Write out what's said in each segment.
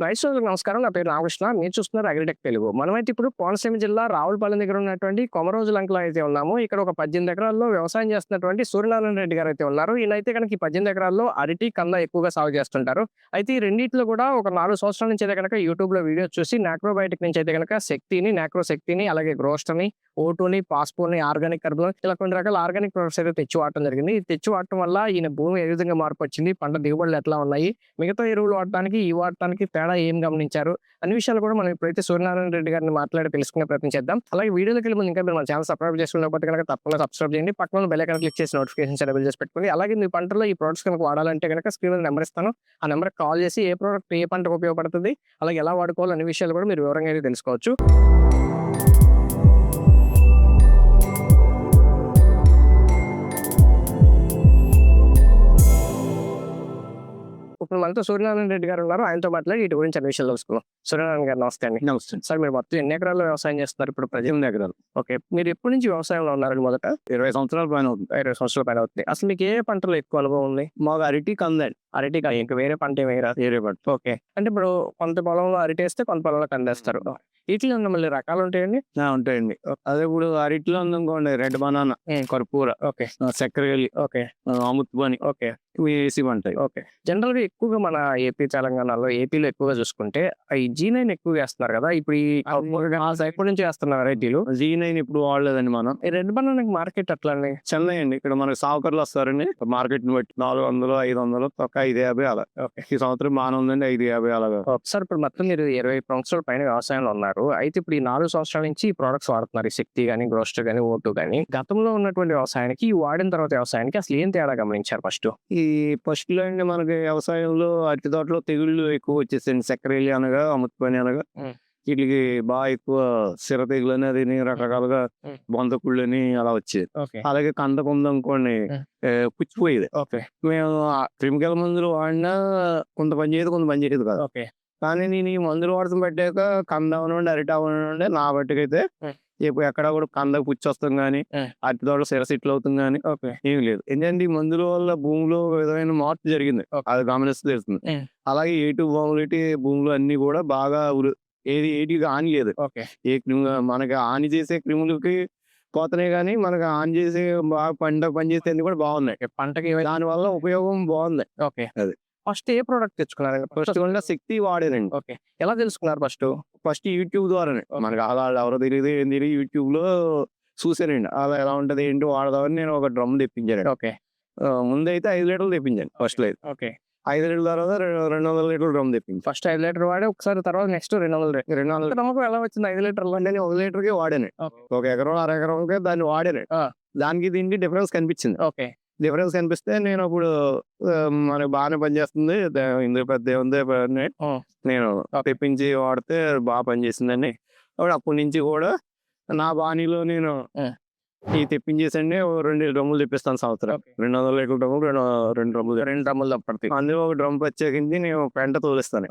రైతులకు నమస్కారం. నా పేరు రామకృష్ణ. మీరు చూస్తున్నారు అగ్రిటెక్ తెలుగు. మనమైతే ఇప్పుడు కోనసీమ జిల్లా రావులపాలెం దగ్గర ఉన్నటువంటి కొమరోజులంకలో అయితే ఉన్నాము. ఇక్కడ ఒక 18 ఎకరాల్లో వ్యవసాయం చేస్తున్నటువంటి సూర్యనారాయణ రెడ్డి గారైతే ఉన్నారు. ఈయనైతే గనక ఈ 18 ఎకరాల్లో అరటి, కంద ఎక్కువగా సాగు చేస్తుంటారు. అయితే ఈ రెండిట్లో కూడా ఒక 4 సంవత్సరాల నుంచి అయితే గనక యూట్యూబ్‌లో వీడియోస్ చూసి నాక్రోబయోటిక్ నుంచి అయితే గనక శక్తిని, నాక్రోశక్తిని, అలాగే గ్రోస్టని, ఓటుని, పాస్పోని, ఆర్గానిక్ కర్బన్ ఇలా కొన్ని రకాల ఆర్గానిక్ ప్రొడక్ట్స్ అయితే తెచ్చి వాడటం జరిగింది. ఇది తెచ్చి వాడటం వల్ల ఈయన భూమి ఏ విధంగా మార్పు వచ్చింది, పంట దిగుబడులు ఎట్లా ఉన్నాయి, మిగతా ఎరువులు వాడటానికి, ఈ వాడటానికి తేడా ఏం గమనించారు అన్ని విషయాలు కూడా మనం ఇప్పుడైతే సూర్యనారాయణ రెడ్డి గారిని మాట్లాడి తెలుసుకునే ప్రయత్నం చేద్దాం. అలాగే వీడియోలోకి వెళ్ళే ముందు ఇంకా మీరు మన ఛానల్ సబ్స్క్రైబ్ చేసుకోకపోతే కనుక తప్పకుండా సబ్స్క్రైబ్ చేయండి. పక్కన బెల్ ఐకాన్ క్లిక్ చేసి నోటిఫికేషన్స్ ఎనేబుల్ చేసి పెట్టుకోండి. అలాగే మీ పంటలో ఈ ప్రొడక్ట్స్ కనుక వాడాలంటే కనుక స్క్రీన్ మీద నెంబర్ ఇస్తాను. ఆ నెంబర్కి కాల్ చేసి ఏ ప్రోడక్ట్ ఏ పంటకు ఉపయోగపడుతుంది, అలాగే ఎలా వాడుకోవాలి అనే విషయాలు కూడా మీరు వివరంగా అయితే తెలుసుకోవచ్చు. ఇప్పుడు మనతో సూర్యనారాయణ రెడ్డి గారు ఉన్నారు. ఆయనతో మాట్లాడి వీటి గురించి అన్ని విషయాలు తెలుసుకుందాం. సూర్యనారాయణ గారు నమస్తే అండి. నమస్తే. సార్ మీరు మొత్తం ఎన్ని ఎకరాల్లో వ్యవసాయం చేస్తున్నారు ఇప్పుడు ప్రజెంట్? 8 ఎకరాలు. ఓకే, మీరు ఎప్పటి నుంచి వ్యవసాయంలో ఉన్నారండి? మొదట 20 సంవత్సరాల పైన అవుతుంది. 20 సంవత్సరాల పైన అవుతుంది. అసలు మీకు ఏ పంటలో ఎక్కువ అనుభవం ఉంది? మాకు అరటి, కందండి. అరటి కాదు, ఇంకా వేరే పంట ఏమి వేయరా? వేరే పంట. ఓకే, అంటే ఇప్పుడు కొంత పొలంలో అరటి వేస్తే కొంత పొలంలో కందేస్తారు. వీటిలో మళ్ళీ రకాలు ఉంటాయండి? ఉంటాయండి. అదే ఇప్పుడు అరటిలో ఉందనుకోండి రెడ్ బనానా, కర్పూర, ఓకే, చక్కెరకేళి, ఓకే, అమృతపాణి, ఓకే, ఇవి వేసి ఉంటాయి. ఓకే. జనరల్ గా ఎక్కువగా మన ఏపీ, తెలంగాణలో ఏపీలో ఎక్కువగా చూసుకుంటే ఈ G9 ఎక్కువగా వేస్తున్నారు కదా. ఇప్పుడు ఆ సైడ్ నుంచి వేస్తున్నారు వెరైటీలు. G9 ఇప్పుడు వాడలేదండి మనం. ఈ రెడ్ బనానాకి మార్కెట్ అట్లా అండి? చెన్నై అండి. ఇక్కడ మనకి సావుకర్లు వస్తారండి మార్కెట్ ని బట్టి 400, 500, ఒక 550 అలా. ఈ సంవత్సరం బాగానే ఉందండి, 550 అలాగా. సార్ ఇప్పుడు మొత్తం మీరు 20 సంవత్సరాల పైన వ్యవసాయంలో ఉన్నారు. అయితే ఇప్పుడు ఈ 4 సంవత్సరాల నుంచి ఈ ప్రొడక్ట్స్ వాడుతున్నారు. ఈ శక్తి గానీ, గ్రోస్ట్ గానీ, ఓటు గానీ. గతంలో ఉన్నటువంటి వ్యవసాయానికి ఈ వాడిన తర్వాత వ్యవసాయానికి అసలు ఏం తేడా గమనించారు ఫస్ట్? ఈ ఫస్ట్ లో అండి మనకి వ్యవసాయంలో అరటి తోటలో తెగుళ్ళు ఎక్కువ వచ్చేసాయండి. చక్కెరకేళి అనగా, అమృతపాణి అనగా వీటికి బాగా ఎక్కువ సిర తెగులు అనేది రకరకాలుగా బొందకుళ్ళని అలా వచ్చేది. అలాగే కందకు ఉందనుకోండి పుచ్చిపోయేది. మేము క్రిమికల్ మందులు వాడినా కొంత పని చేయదు, కొంత పని చేయదు కాదు. కానీ నేను ఈ మందులు వాడటం పెట్టాక కంద అవనండి, అరటి అవనండి, నా బట్టికైతే ఎక్కడ కూడా కందకు పుచ్చి వస్తాం కానీ, అరటి తోట సిర సెట్లు అవుతుంది కానీ ఏమి లేదు. ఎందుకంటే ఈ మందుల వల్ల భూమిలో ఒక విధమైన మార్పు జరిగింది, అది గమనిస్తే తెలుస్తుంది. అలాగే భూములు అన్ని కూడా బాగా ఏటికి హాని లేదు. ఏ క్రిమి మనకి హాని చేసే క్రిములకి పోతున్నాయి కానీ మనకి హాని చేసే బాగా పనిచేసే కూడా బాగున్నాయి. పంటకి దాని వల్ల ఉపయోగం బాగుంది. అది ఫస్ట్ ఏ ప్రోడక్ట్ తెచ్చుకున్నారు? ఫస్ట్ శక్తి వాడానండి. ఎలా తెలుసుకున్నారు? ఫస్ట్ యూట్యూబ్ ద్వారానే. మనకి అలా ఎవరో తెలియదు, ఏం తెలియదు, యూట్యూబ్ లో చూసానండి. అలా ఎలా ఉంటది ఏంటి వాడదామని నేను ఒక డ్రమ్ తెప్పించాను. ముందైతే 5 లీటర్లు తెప్పించాను ఫస్ట్ లో. 5 లీటర్ల తర్వాత 200 లీటర్ల డ్రమ్ తెప్పింది. ఫస్ట్ 5 లీటర్ వాడి ఒకసారి, తర్వాత నెక్స్ట్ 200 నమ్మకం ఎలా వచ్చింది? 5 లీటర్లు అంటే నేను 1 లీటర్కి వాడాను. 1 ఎకరం, అర ఎకరంకే దాన్ని వాడాను. దానికి దీనికి డిఫరెన్స్ కనిపించింది. డిఫరెన్స్ కనిపిస్తే నేను అప్పుడు మనకి బాగానే పనిచేస్తుంది, ఇందులో పెద్ద ఏముంది నేను తెప్పించి వాడితే బాగా పనిచేసిందండి. అప్పటి నుంచి కూడా నా బాణీలో నేను ఈ తెప్పించేసండి 2 డ్రమ్ములు తెప్పిస్తాను సంవత్సరం. 200 లీటర్ల డ్రమ్ములు, 2 డ్రమ్ములు తప్పటి. అందులో ఒక డ్రమ్ ప్రత్యేకించి నేను పెంట తోలిస్తాను.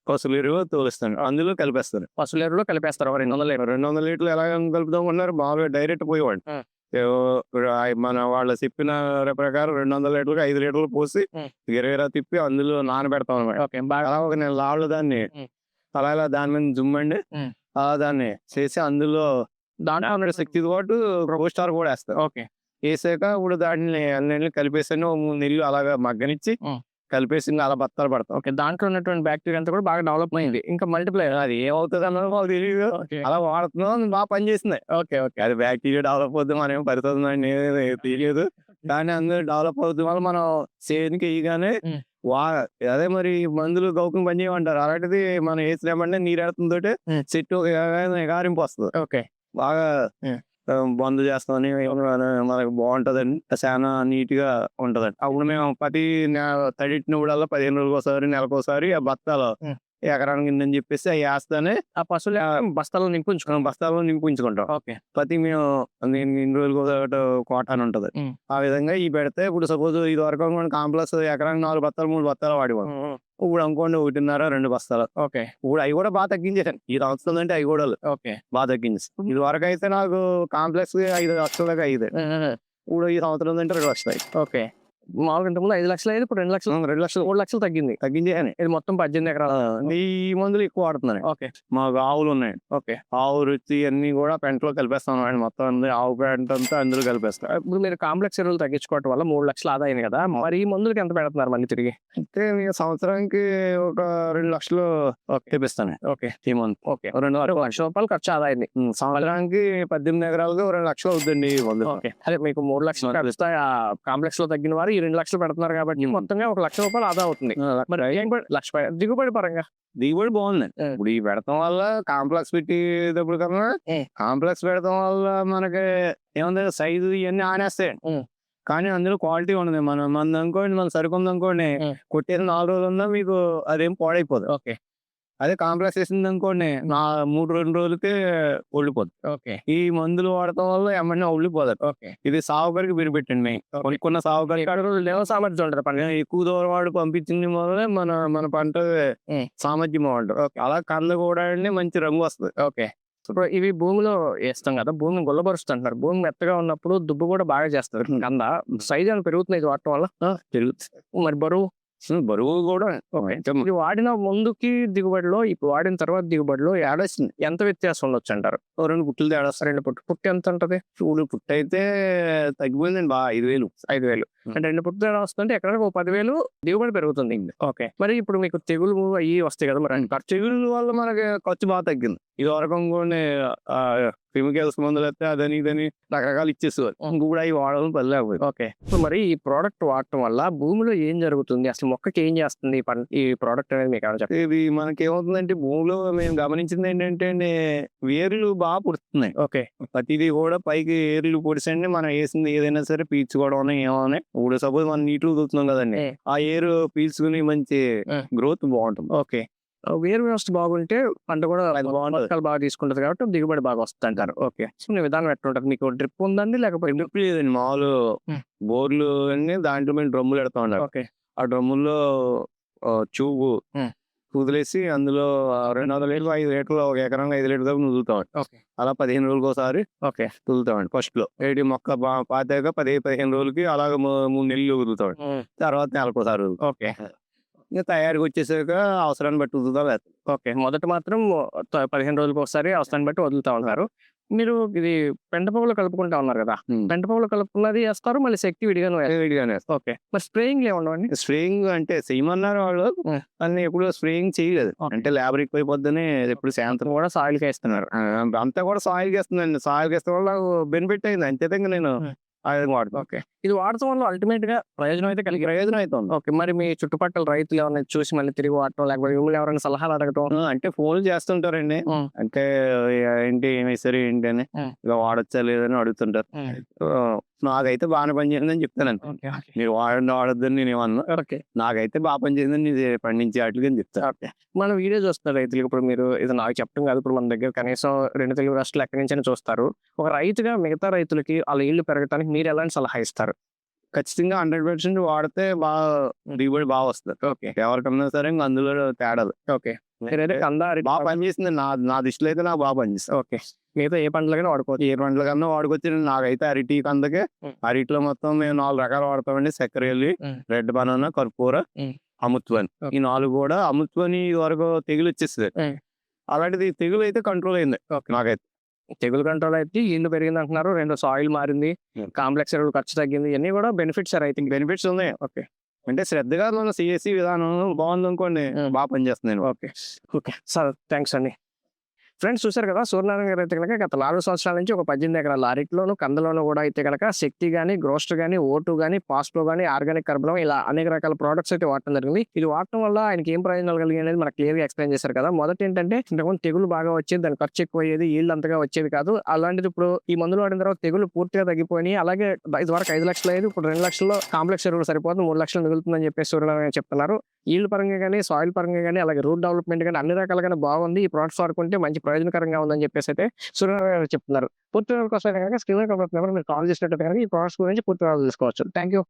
పశువుల ఎరువు తోలిస్తాను, అందులో కలిపేస్తాను. పశువుల ఎరువులో కలిపేస్తారు 200 లీటర్లు ఎలాగ కలుపుదాం ఉన్నారు. మామూలుగా డైరెక్ట్ పోయేవాడు. మన వాళ్ళ చెప్పిన ప్రకారం 200 లీటర్లకు 5 లీటర్లు పోసి గిరగిరా తిప్పి అందులో నానబెడతాం అనమాట. అలా ఒక నేను లాళ్ళు దాన్ని అలా దాని మీద జుమ్మండి అలా దాన్ని చేసి అందులో దాంట్లో శక్తి పాటు స్టార్ కూడా వేస్తాను. వేసాక ఇప్పుడు దాన్ని అన్ని కలిపేసాను. 3 నెలలు అలాగా మగ్గనిచ్చి కలిపేసి అలా బత్తాలు పడతాం. దాంట్లో ఉన్నటువంటి బ్యాక్టీరియా అంతా కూడా బాగా డెవలప్ అయింది, ఇంకా మల్టిప్లై. అది ఏమవుతుంది అన్నది మాకు తెలియదు. అలా వాడుతున్నాం, బాగా పనిచేస్తుంది. అది బ్యాక్టీరియా డెవలప్ అవుతుంది, మనం పరిస్థితుంది తెలియదు. కానీ అందులో డెవలప్ అవుతుంది వల్ల మనం చేతికి వేయగానే అదే మరి మందులు గౌకం పని చేయమంటారు. అలాంటిది మనం వేసినామంటే నీరు ఎడుతుందో చెట్టు ఎగారింపు వస్తుంది. బాగా బంద్ చేస్తామని మనకు బాగుంటదండి, చాలా నీట్ గా ఉంటదండి. అప్పుడు మేము ప్రతి తడిటినప్పుడల్లా 15 రోజులకు ఒకసారి, నెలకోసారి ఆ బత్తాలు ఎకరానికి అని చెప్పేసి అవి వేస్తానే ఆ పశువులు బస్తాలో నింపుంచుకుంటాం. ప్రతి మేము ఇన్ని రోజులకు కోట అని ఉంటది. ఆ విధంగా ఈ పెడితే ఇప్పుడు సపోజ్ ఇది వరకు కాంప్లెక్స్ ఎకరానికి 4 బత్తాలు 3 బత్తాలు వాడివాడు. ఇప్పుడు అనుకోండి 1.5 2 బస్తాలు. ఇప్పుడు అవి కూడా బాగా తగ్గించేసాను. ఈ సంవత్సరం అంటే అవి కూడా బాగా తగ్గించేసి. ఇది వరకు అయితే నాకు కాంప్లెక్స్ 5 లక్షల దాకా అయ్యేది. ఇప్పుడు ఈ సంవత్సరం అంటే 2 లక్షలు. మామూలుగా ఇంతకుముందు 5 లక్షలు అయ్యేది ఇప్పుడు 2 లక్షలు 2 లక్షలు 3 లక్షలు తగ్గింది. తగ్గించేయని ఇది మొత్తం 18 ఎకరాలు. ఈ మందులు ఎక్కువ వాడుతున్నాయి. ఓకే. మాకు ఆవులు ఉన్నాయి. ఓకే. ఆవు రుచి అన్ని కూడా పెంటలో కలిపేస్తాం అండి. మొత్తం అన్ని ఆవు పెంట అంతా అందులో కలిపేస్తాం. ఇప్పుడు మీరు కాంప్లెక్స్ ఎరువులు తగ్గించుకోవడం వల్ల 3 లక్షలు ఆదా అయింది కదా, మరి ఈ మందులకి ఎంత పెడుతున్నారు మళ్ళీ తిరిగి? అయితే నేను సంవత్సరానికి ఒక 2 లక్షలు తెప్పిస్తాను ఓకే. ఈ మంత్. ఓకే. 1,00,000 రూపాయలు ఖర్చు ఆదా అయింది. సంవత్సరానికి 18 ఎకరాలకు 2 లక్షలు అవుతుందండి ఈ మందు. ఓకే. అదే మీకు 3 లక్షలు ఖర్చు కాంప్లెక్స్ లో తగ్గిన వారు ఈ 2 లక్షలు పెడుతున్నారు కాబట్టి మొత్తంగా 1,00,000 రూపాయలు ఆదా అవుతుంది. మరి లక్ష దిగుబడి పరంగా దిగుబడి బాగుంది. ఇప్పుడు ఈ పెడతాం వల్ల కాంప్లెక్స్ పెట్టేటప్పుడు కన్నా కాంప్లెక్స్ పెడతాం వల్ల మనకి ఏముంది సైజు ఇవన్నీ ఆనేస్తాయి. కానీ అందులో క్వాలిటీ ఉండదు. మన అనుకోండి, మన సరుకు ఉంది అనుకోండి, కొట్టేసి 4 రోజులు ఉన్నా మీకు అదేం పాడైపోదు. ఓకే. అదే కాంప్లెక్స్ వేసింది అనుకోండి 2 రోజులకే ఒళ్ళిపోద్ది. ఓకే. ఈ మందులు వాడటం వల్ల ఏమన్నా ఒళ్ళిపోదు. ఓకే. ఇది సాగుకారికి వినిపెట్టండి. కొనుక్కున్న సాగుకారికి లేవ సామర్థ్యం ఉంటుంది పంట. ఎక్కువ దూరం వాడు పంపించింది మొదలే మన పంట సామర్థ్యం బాగుంటుంది. అలా కంద కూడా మంచి రంగు వస్తుంది. ఓకే. ఇప్పుడు ఇవి భూమిలో వేస్తాం కదా, భూమిని గుల్లబరుస్తుంటారు. భూమి మెత్తగా ఉన్నప్పుడు దుబ్బు కూడా బాగా చేస్తారు. కంద సైజ్ అని పెరుగుతుంది ఇది వాడటం వల్ల. పెరుగుతుంది. మరి బరువు కూడా ఇది వాడిన ముందుకి దిగుబడిలో ఇప్పుడు వాడిన తర్వాత దిగుబడిలో ఏడాస్తుంది ఎంత వ్యత్యాసం ఉండొచ్చు అంటారు? 2 పుట్టులు తేడా. 2 పుట్టు ఎంత ఉంటది? చూడు పుట్టు అయితే తగ్గిపోయిందండి బాగా 5,000. అంటే 2 పుట్టు తేడా వస్తుంటే ఎక్కడికి 10,000 దిగుబడి పెరుగుతుంది. ఓకే. మరి ఇప్పుడు మీకు తెగులు అయ్యి వస్తాయి కదా, మరి తెగుళ్ళ వల్ల మనకి ఖర్చు బాగా తగ్గింది. ఇది వరకు కొన్ని కెమికల్స్ మందులు అయితే అదని ఇదని రకరకాలు ఇచ్చేసేవారు. కూడా అవి వాడడం పర్లేదు. ఓకే. ఇప్పుడు మరి ఈ ప్రోడక్ట్ వాడటం వల్ల భూమిలో ఏం జరుగుతుంది, అసలు మొక్కకి ఏం చేస్తుంది ఈ ప్రోడక్ట్ అనేది మీకు ఏమైనా చెప్పండి. ఇది మనకి ఏమవుతుందంటే భూమిలో మేము గమనించింది ఏంటంటే వేర్లు బాగా పుడుతున్నాయి. ఓకే. ప్రతిదీ కూడా పైకి వేర్లు పొడిసండి మనం వేసింది ఏదైనా సరే పీల్చుకోవడం ఏమన్నా. ఇప్పుడు సపోజ్ మనం నీటిలో చూస్తున్నాం కదండి, ఆ ఏరు పీల్చుకుని మంచి గ్రోత్ బాగుంటుంది. ఓకే. వేరు వ్యవస్థ బాగుంటే పంట కూడా మొక్కలు బాగా తీసుకుంటది కాబట్టి దిగుబడి బాగా వస్తుంది అంటారు. ఓకే. సో విధానం ఎట్లుంటది? మీకు డ్రిప్ ఉందండి లేకపోతే డ్రిప్ లేదండి, మామూలు బోర్లు అన్ని దాంట్లో మేము డ్రమ్ములు పెడతా ఉన్నారు. ఓకే. ఆ డ్రమ్ముల్లో చూపు వదిలేసి అందులో 200 లీటర్లు 5 లీటర్లు ఒక ఎకరానికి 5 లీటర్ దాకా వదులుతామండి. అలా 15 రోజులకు ఒకసారి వదులుతామండి. ఫస్ట్ లో ఏడి మొక్క పాతాక 10-15 రోజులకి అలాగ 3 నెలలు వదులుతామండి. తర్వాత నెలకోసారి. ఓకే. ఇంకా తయారీకి వచ్చేసాక అవసరాన్ని బట్టి వదులుతా. ఓకే. మొదట మాత్రం 15 రోజులకు ఒకసారి అవసరాన్ని బట్టి వదులుతా ఉన్నారు. మీరు ఇది పెంట పొగలు కలుపుకుంటా ఉన్నారు కదా, పెంట పొగలు కలుపుకున్నది వేస్తారు, మళ్ళీ శక్తి విడిగానే వేస్తారు. ఓకే. మరి స్ప్రేయింగ్ ఏముండవండి? స్ప్రేయింగ్ అంటే చేయమన్నారు వాళ్ళు, అన్ని ఎప్పుడు స్ప్రేయింగ్ చేయలేదు. అంటే లేబర్ ఎక్కువైపోద్దని ఎప్పుడు సాయంత్రం కూడా సాయిల్కి వేస్తున్నారు. అంతా కూడా సాయిల్కి వేస్తుందండి. సాయిల్కి వేస్తే వల్ల బెనిఫిట్ అయింది. అంతే నేను వాడుతాను. ఓకే. ఇది వాడటం వల్ల అల్టిమేట్ గా ప్రయోజనం అయితే ప్రయోజనం అవుతుంది. ఓకే. మరి మీ చుట్టుపక్కల రైతులు ఎవరైనా చూసి మళ్ళీ తిరిగి వాడటం, లేకపోతే మిమ్మల్ని ఎవరైనా సలహాలు అడగటం? అంటే ఫోన్లు చేస్తుంటారండి. అంటే ఏంటి ఏమి సరే ఏంటి అని ఇలా వాడచ్చా లేదని అడుగుతుంటారు. నాకైతే బాగానే పనిచేసిందని చెప్తానండి. మీరు వాడొద్దని నేను ఏమన్నా, నాకైతే బాగా పనిచేసిందని పండించే వాటికి అని చెప్తాను. మన వీడియో చూస్తున్నారు రైతులకు. ఇప్పుడు మీరు ఇది నాకు చెప్పడం కాదు, ఇప్పుడు మన దగ్గర కనీసం 2 తెలుగు రాష్ట్రాలు ఎక్కడి నుంచి చూస్తారు. ఒక రైతుగా మిగతా రైతులకి వాళ్ళ ఇళ్ళు పెరగడానికి మీరు ఎలాంటి సలహా ఇస్తారు? ఖచ్చితంగా 100% వాడితే బాగా దిగుబడి బాగా వస్తుంది. ఓకే. ఎవరికన్నా సరే అందులో తేడాలు. ఓకే. బాగా పనిచేస్తుంది. నా దృష్టిలో అయితే నాకు బాగా పనిచేస్తుంది. ఓకే. మిగతా ఏ పంటలకైనా వాడుకోవచ్చు. ఏ పంటలకన్నా వాడుకోవచ్చు. నాకైతే అరటి కందకే, అరటిలో మొత్తం మేము 4 రకాలు వాడతామండి. చక్కెరల్లి, రెడ్ బనానా, కర్పూర, అమృత్వాని. ఈ 4 కూడా అమృత్వాని వరకు తెగులు వచ్చేస్తుంది. అలాంటిది తెగులు అయితే కంట్రోల్ అయింది నాకైతే. తెగులు కంట్రోల్ అయితే ఇల్లు పెరిగింది అంటున్నారు, 2 సాయిల్ మారింది, కాంప్లెక్స్ ఎరువులు ఖర్చు తగ్గింది, ఇవన్నీ కూడా బెనిఫిట్స్ రైతుకి బెనిఫిట్స్ ఉన్నాయి. ఓకే. అంటే శ్రద్ధగా మన సిఎస్సి విధానం బాగుంది అనుకోండి, బాగా పనిచేస్తుంది. ఓకే. ఓకే సార్, థ్యాంక్స్ అండి. ఫ్రెండ్స్ చూసారు కదా, సూర్యనారాయణ గారు అయితే కనుక గత 4 సంవత్సరాల నుంచి ఒక 18 ఎకరాల అరటిలోను కందలోను కూడా అయితే కనుక శక్తి కానీ, గ్రోస్ట్ కానీ, ఓటు కానీ, పాస్పో కానీ, ఆర్గానిక్ కర్బనం ఇలా అనేక రకాల ప్రోడక్ట్స్ అయితే వాడటం జరిగింది. ఇది వాడటం వల్ల ఆయనకి ఏం ప్రయోజనాలు కలిగి అనేది మనకు క్లియర్ గా ఎక్స్ప్లెయిన్ చేశారు కదా. మొదటి ఏంటంటే ఇంతకుముందు తెగులు బాగా వచ్చేది, దాని ఖర్చు ఎక్కువ అయ్యేది, ఈల్డ్ అంతగా వచ్చేది కాదు. అలాంటిది ఇప్పుడు ఈ మందులు వాడిన తర్వాత తెగులు పూర్తిగా తగ్గిపోయి, అలాగే ఇది వరకు 5 లక్షలు అయ్యేది ఇప్పుడు 2 లక్షల్లో కాంప్లెక్స్ ఎరువులు సరిపోతుంది, 3 లక్షలు మిగులుతుందని చెప్పేసి సూర్యనారాయణ చెప్తున్నారు. ఈల్డ్ పరంగా కానీ, సాయిల్ పరంగా కానీ, అలాగే రూట్ డెవలప్మెంట్ కానీ అన్ని రకాలుగా బాగుంది. ఈ ప్రోడక్ట్స్ వాడుకుంటే మంచి ప్రయోజనకరంగా ఉందని చెప్పేసి అయితే సూర్యనారాయణ చెప్తున్నారు. పూర్తి వివరాల కోసం కనుక స్క్రీన్ మీద నెంబర్ మీరు కాల్ చేసినట్టు కనుక ఈ ప్రోడక్ట్స్ గురించి పూర్తి వివరాలు తెలుసుకోవచ్చు. Thank you.